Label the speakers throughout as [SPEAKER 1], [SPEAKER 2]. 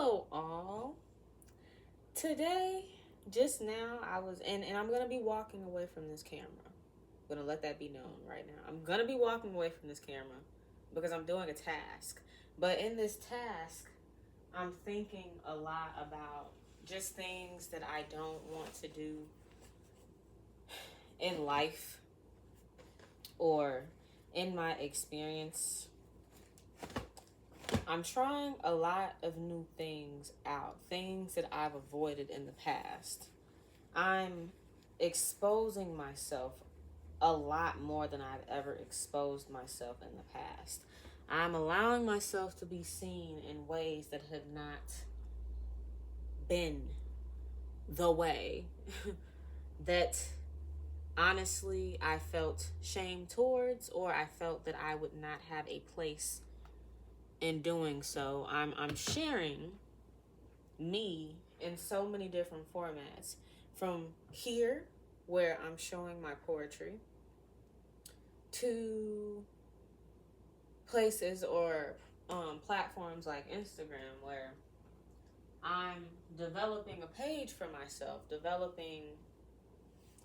[SPEAKER 1] Hello, all. Today, just now, and I'm going to be walking away from this camera. I'm going to let that be known right now. I'm going to be walking away from this camera because I'm doing a task. But in this task, I'm thinking a lot about just things that I don't want to do in life or in my experience. I'm trying a lot of new things out, things that I've avoided in the past. I'm exposing myself a lot more than I've ever exposed myself in the past. I'm allowing myself to be seen in ways that have not been the way that honestly I felt shame towards, or I felt that I would not have a place in doing so. I'm sharing me in so many different formats, from here where I'm showing my poetry to places or platforms like Instagram, where I'm developing a page for myself,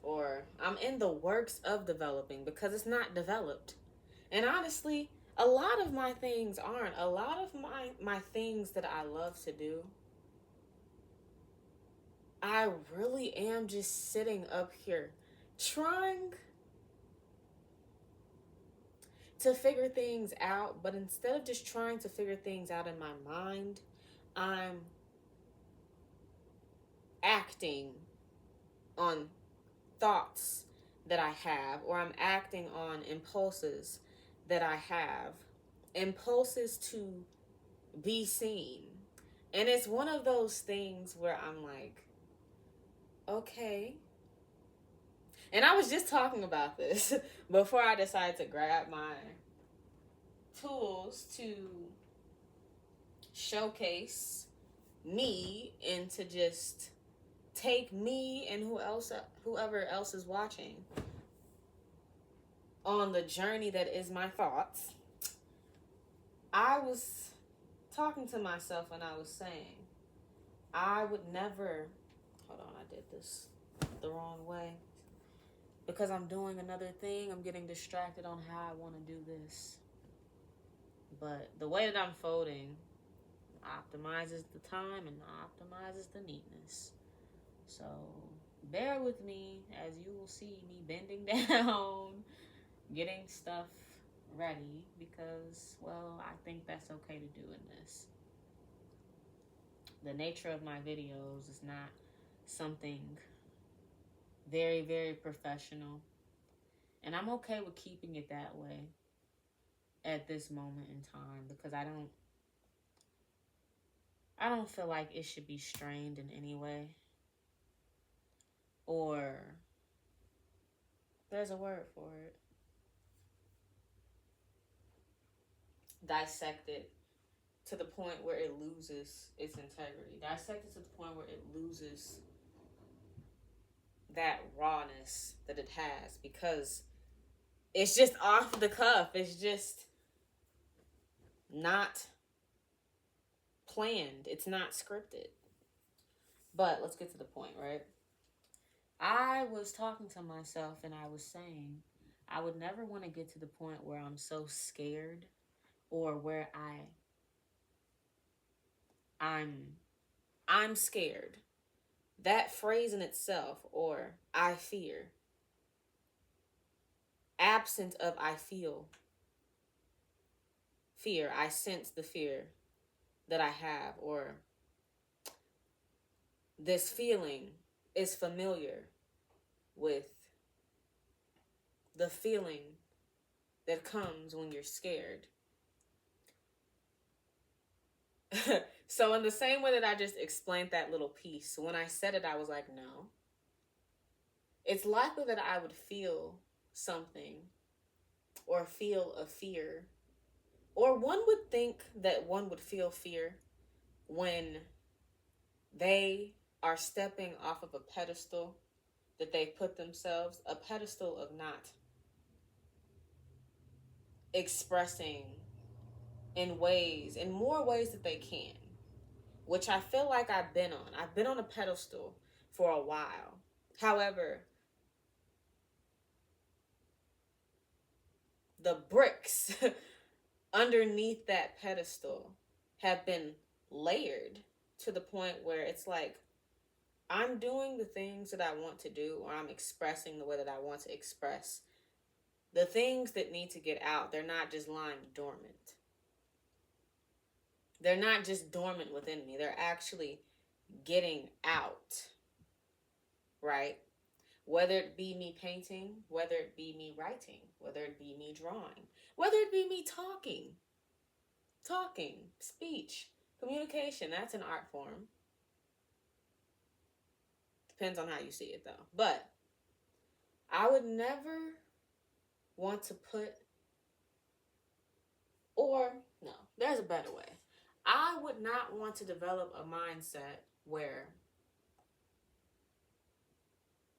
[SPEAKER 1] or I'm in the works of developing because it's not developed. And honestly, a lot of my things aren't. A lot of my things that I love to do, I really am just sitting up here trying to figure things out, but instead of just trying to figure things out in my mind, I'm acting on thoughts that I have, or I'm acting on impulses that I have, impulses to be seen. And it's one of those things where I'm like, okay. And I was just talking about this before I decided to grab my tools to showcase me and to just take me and whoever else is watching on the journey that is my thoughts. I was talking to myself and I was saying, I would never, hold on, I did this the wrong way. Because I'm doing another thing, I'm getting distracted on how I want to do this. But the way that I'm folding optimizes the time and optimizes the neatness. So bear with me as you will see me bending down, getting stuff ready, because, well, I think that's okay to do in this. The nature of my videos is not something very, very professional. And I'm okay with keeping it that way at this moment in time, because I don't feel like it should be strained in any way, or there's a word for it, dissected to the point where it loses its integrity, dissected to the point where it loses that rawness that it has, because it's just off the cuff. It's just not planned. It's not scripted. But let's get to the point, right? I was talking to myself and I was saying I would never want to get to the point where I'm so scared, or where I'm scared. That phrase in itself, or I fear, absent of I feel fear, I sense the fear that I have, or this feeling is familiar with the feeling that comes when you're scared. So in the same way that I just explained that little piece, when I said it, I was like, no. It's likely that I would feel something, or feel a fear, or one would think that one would feel fear when they are stepping off of a pedestal that they put themselves, a pedestal of not expressing in more ways that they can. which I feel like I've been on. I've been on a pedestal for a while. However, the bricks underneath that pedestal have been layered to the point where it's like I'm doing the things that I want to do, or I'm expressing the way that I want to express. The things that need to get out, they're not just lying dormant. They're not just dormant within me. They're actually getting out, right? Whether it be me painting, whether it be me writing, whether it be me drawing, whether it be me talking, speech, communication, that's an art form. Depends on how you see it though. But I would never want to put, or no, there's a better way. I would not want to develop a mindset where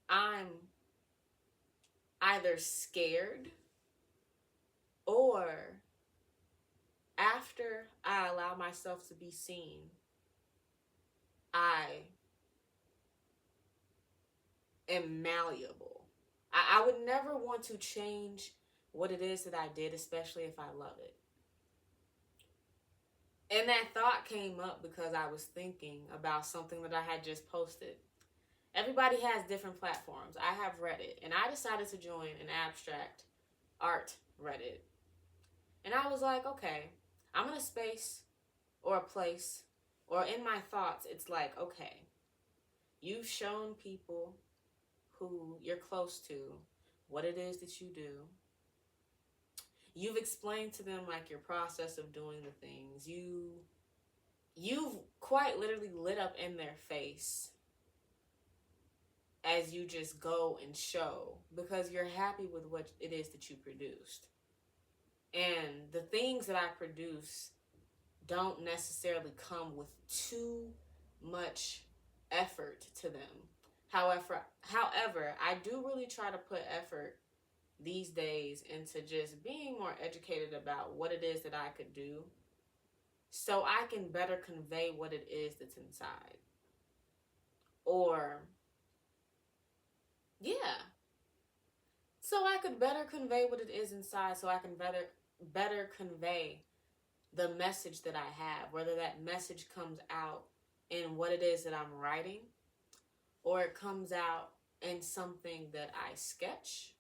[SPEAKER 1] I'm either scared or after I allow myself to be seen, I am malleable. I would never want to change what it is that I did, especially if I love it. And that thought came up because I was thinking about something that I had just posted. Everybody has different platforms. I have Reddit, and I decided to join an abstract art Reddit. And I was like, okay, I'm in a space or a place, or in my thoughts, it's like, okay, you've shown people who you're close to what it is that you do. You've explained to them like your process of doing the things. You've quite literally lit up in their face as you just go and show because you're happy with what it is that you produced. And the things that I produce don't necessarily come with too much effort to them. However, I do really try to put effort these days into just being more educated about what it is that I could do so I can better convey what it is that's inside. Or, yeah. So I could better convey what it is inside so I can better convey the message that I have, whether that message comes out in what it is that I'm writing or it comes out in something that I sketch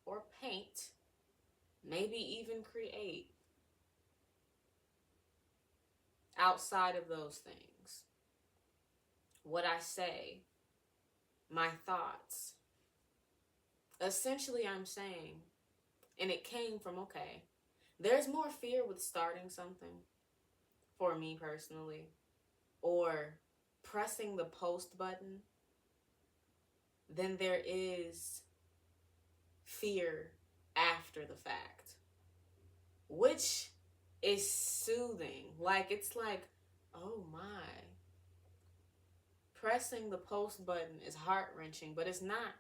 [SPEAKER 1] or paint, maybe even create outside of those things. What I say, my thoughts. Essentially, I'm saying, and it came from, okay, there's more fear with starting something for me personally, or pressing the post button than there is fear after the fact, which is soothing. Like, it's like, oh my. Pressing the post button is heart-wrenching, but it's not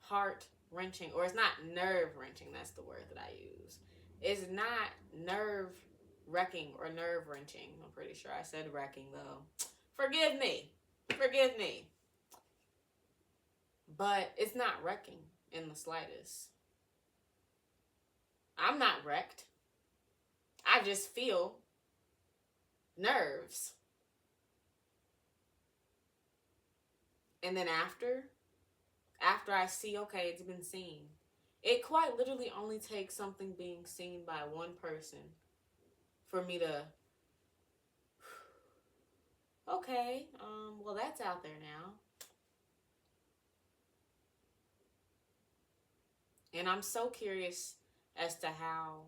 [SPEAKER 1] heart-wrenching, or it's not nerve-wrenching. That's the word that I use. It's not nerve-wrecking or nerve-wrenching. I'm pretty sure I said wrecking, though. Forgive me. But it's not wrecking in the slightest. I'm not wrecked. I just feel nerves. And then after I see, okay, it's been seen. It quite literally only takes something being seen by one person for me to, okay, well, that's out there now. And I'm so curious as to how,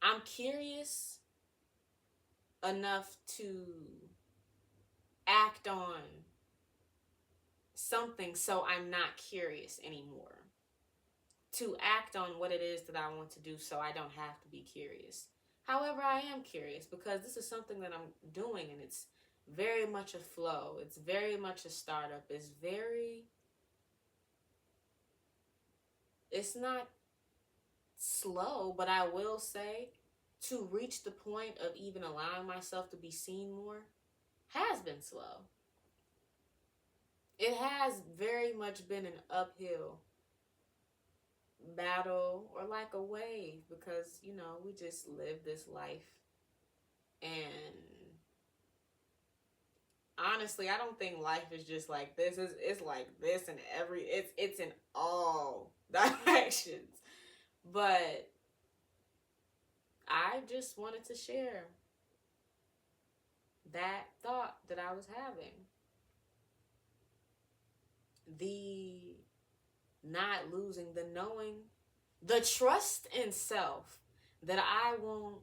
[SPEAKER 1] I'm curious enough to act on something so I'm not curious anymore. To act on what it is that I want to do so I don't have to be curious. However, I am curious because this is something that I'm doing and it's very much a flow. It's very much a startup. It's not slow, but I will say to reach the point of even allowing myself to be seen more has been slow. It has very much been an uphill battle, or like a wave, because, you know, we just live this life. And honestly, I don't think life is just like this. It's like this in it's in all directions. But I just wanted to share that thought that I was having. The not losing, the knowing, the trust in self that I won't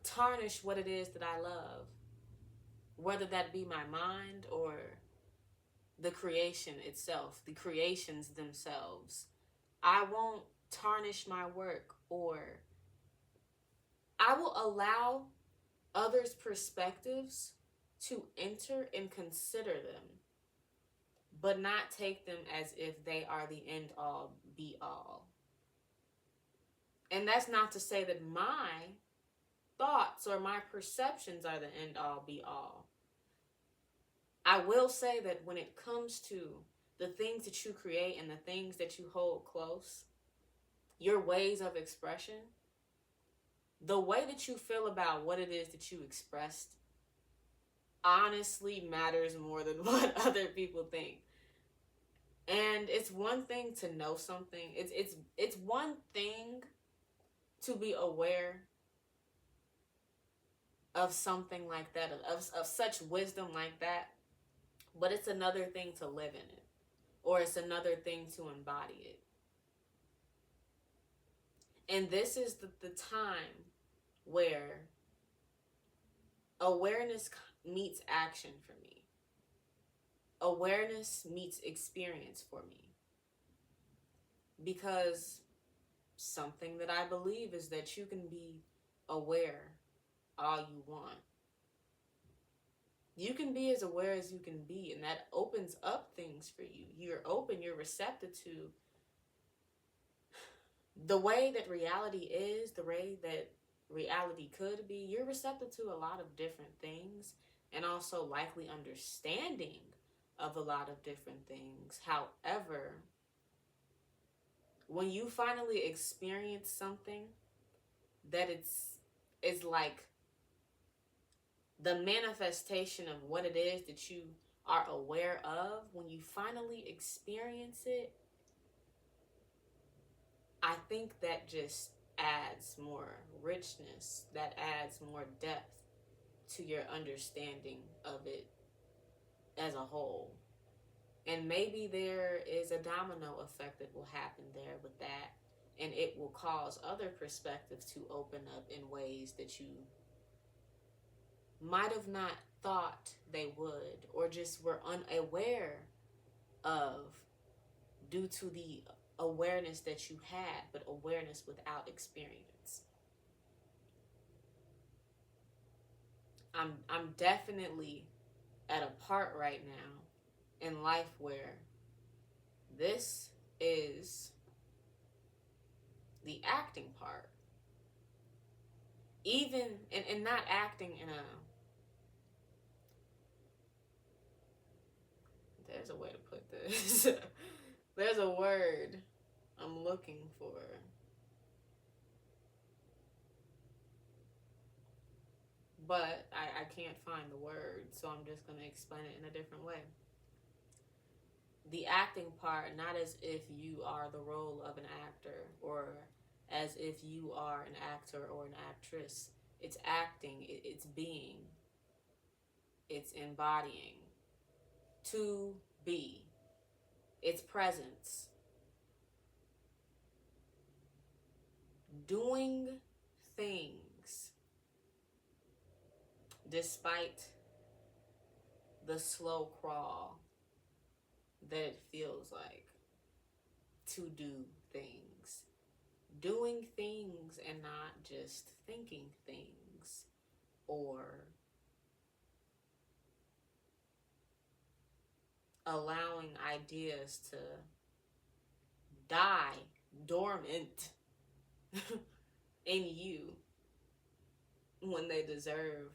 [SPEAKER 1] tarnish what it is that I love, whether that be my mind or the creation itself, the creations themselves. I won't tarnish my work, or I will allow others' perspectives to enter and consider them, but not take them as if they are the end all be all. And that's not to say that my thoughts or my perceptions are the end all be all. I will say that when it comes to the things that you create and the things that you hold close, your ways of expression, the way that you feel about what it is that you expressed honestly matters more than what other people think. And it's one thing to know something. It's one thing to be aware of something like that, of such wisdom like that, but it's another thing to live in it, or it's another thing to embody it. And this is the time where awareness meets action for me. Awareness meets experience for me. Because something that I believe is that you can be aware all you want. You can be as aware as you can be, and that opens up things for you. You're open, you're receptive to the way that reality is, the way that reality could be. You're receptive to a lot of different things, and also likely understanding of a lot of different things. However, when you finally experience something that is like the manifestation of what it is that you are aware of, when you finally experience it, I think that just adds more richness, that adds more depth to your understanding of it as a whole. And maybe there is a domino effect that will happen there with that, and it will cause other perspectives to open up in ways that you might have not thought they would, or just were unaware of, due to the awareness that you had, but awareness without experience. I'm definitely at a part right now in life where this is the acting part. Even, and not acting in a, there's a way to put this. There's a word I'm looking for. But I can't find the word, so I'm just going to explain it in a different way. The acting part, not as if you are the role of an actor, or as if you are an actor or an actress. It's acting, it's being, it's embodying. To be. It's presence. Doing things despite the slow crawl that it feels like to do things. Doing things and not just thinking things, or allowing ideas to die dormant in you when they deserve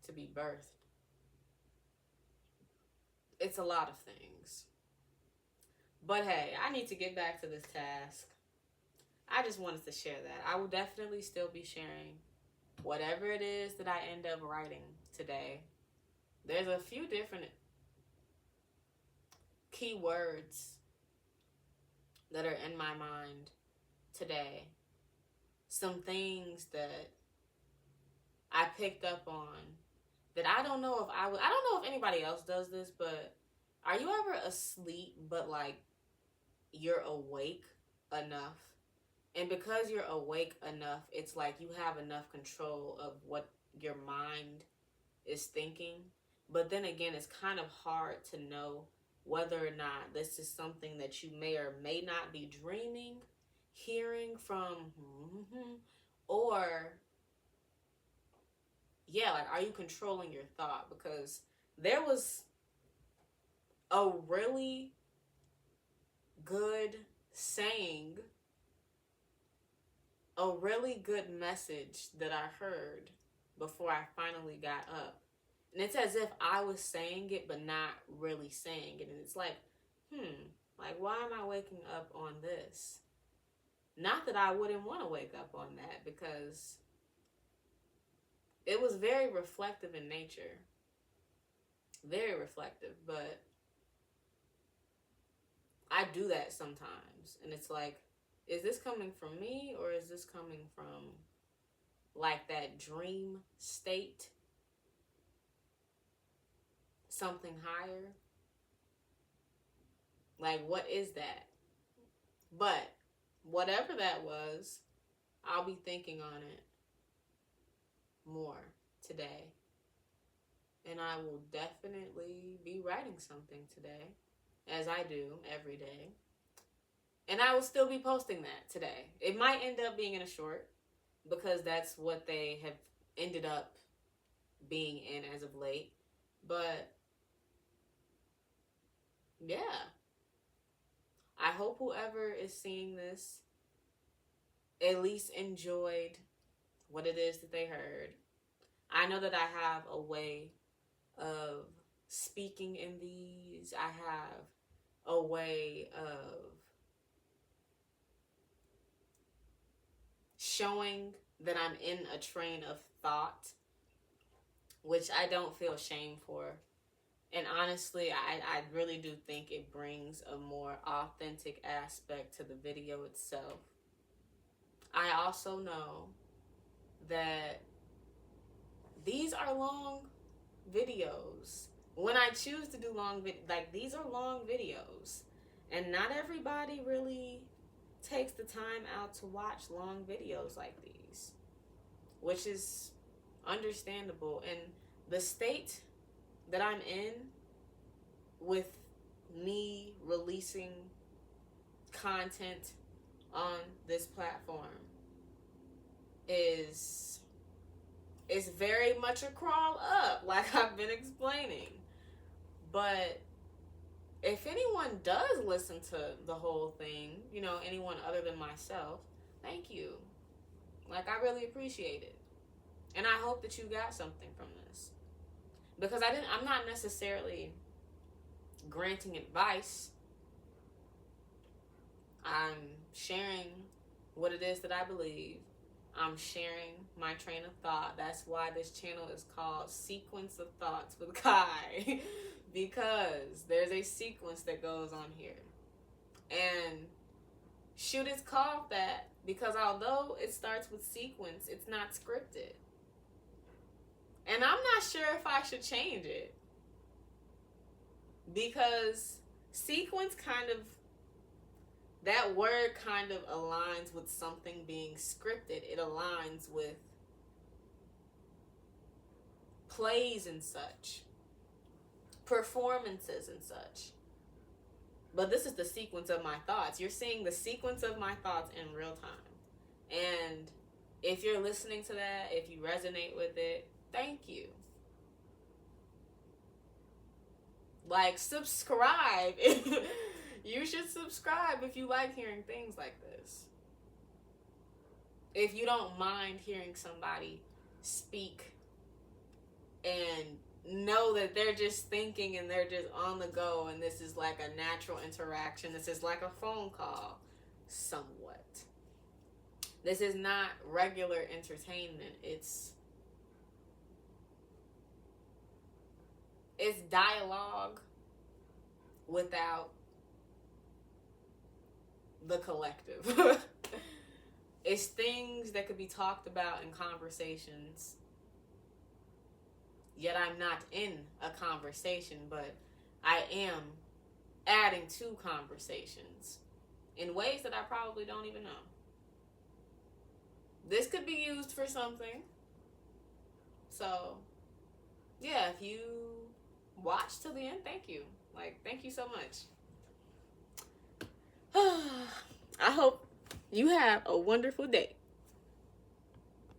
[SPEAKER 1] to be birthed. It's a lot of things. But hey, I need to get back to this task. I just wanted to share that. I will definitely still be sharing whatever it is that I end up writing today. There's a few different keywords that are in my mind today. Some things that I picked up on that I don't know if I don't know if anybody else does this, but are you ever asleep but like you're awake enough? And because you're awake enough, it's like you have enough control of what your mind is thinking. But then again, it's kind of hard to know whether or not this is something that you may or may not be dreaming, hearing from, or yeah, like, are you controlling your thought? Because there was a really good saying, a really good message that I heard before I finally got up. And it's as if I was saying it, but not really saying it. And it's like, like, why am I waking up on this? Not that I wouldn't want to wake up on that, because it was very reflective in nature. Very reflective, but I do that sometimes. And it's like, is this coming from me, or is this coming from like that dream state? Something higher? Like, what is that? But whatever that was, I'll be thinking on it more today. And I will definitely be writing something today, as I do every day. And I will still be posting that today. It might end up being in a short, because that's what they have ended up being in as of late. But yeah, I hope whoever is seeing this at least enjoyed what it is that they heard. I know that I have a way of speaking in these. I have a way of showing that I'm in a train of thought, which I don't feel shame for. And honestly, I really do think it brings a more authentic aspect to the video itself. I also know that these are long videos. When I choose to do long these are long videos. And not everybody really takes the time out to watch long videos like these, which is understandable. And the state that I'm in with me releasing content on this platform is very much a crawl up, like I've been explaining. But if anyone does listen to the whole thing, anyone other than myself, thank you. Like, I really appreciate it. And I hope that you got something from this. Because I'm not necessarily granting advice. I'm sharing what it is that I believe. I'm sharing my train of thought. That's why this channel is called Sequence of Thoughts with Kai. Because there's a sequence that goes on here. And shoot, it's called that because although it starts with sequence, it's not scripted. And I'm not sure if I should change it. Because sequence that word kind of aligns with something being scripted. It aligns with plays and such, performances and such. But this is the sequence of my thoughts. You're seeing the sequence of my thoughts in real time. And if you're listening to that, if you resonate with it, thank you. Like, subscribe. You should subscribe if you like hearing things like this. if you don't mind hearing somebody speak and know that they're just thinking and they're just on the go, and this is like a natural interaction, this is like a phone call somewhat. This is not regular entertainment. It's dialogue without the collective. It's things that could be talked about in conversations, yet I'm not in a conversation, but I am adding to conversations in ways that I probably don't even know. This could be used for something. So, yeah, if you watch till the end, thank you. Like, thank you so much. I hope you have a wonderful day.